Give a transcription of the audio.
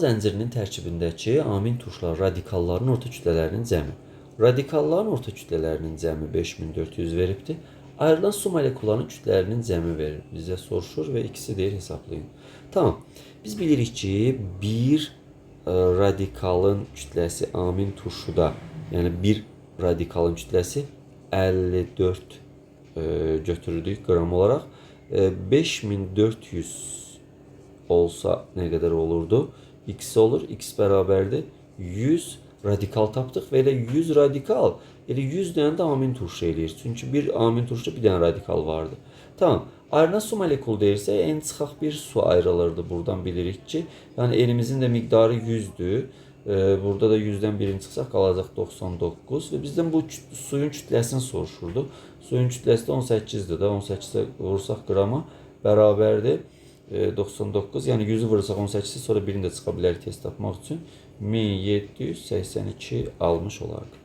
Zəncirinin tərkibindəki amin turşlar radikalların orta kütlələrinin cəmi. Radikalların orta kütlələrinin cəmi 5400 veribdir. Ayrılan su molekullarının kütlələrinin cəmi verir. Bizə soruşur və ikisi deyir hesablayın. Tamam. Biz bilirik ki, bir radikalın kütləsi amin turşuda, yəni bir radikalın kütləsi 54 götürürdük qram olaraq. 5400 olsa ne kadar olurdu? X olur. X bərabərdir 100 radikal tapdıq və elə 100 radikal elə 100 dənə də amin turşu eləyir. Çünki bir amin turşuda bir dənə radikal vardı. Tamam. Ayrılan su molekulu deyirsə en çıxaq bir su ayrılırdı. Buradan bilirik ki, yani elimizin də miqdarı 100'dür. Burada da 100'dən birini çıxsaq qalacaq 99 və bizdən bu suyun kütləsini soruşurdu. Suyun kütləsi də 18'dir də. 18'ə vursaq qrama bərabərdir 99. Yəni 100'ü vurursaq 18'i sonra birini də çıxa bilərik test tapmaq üçün 1782 almış olarıq.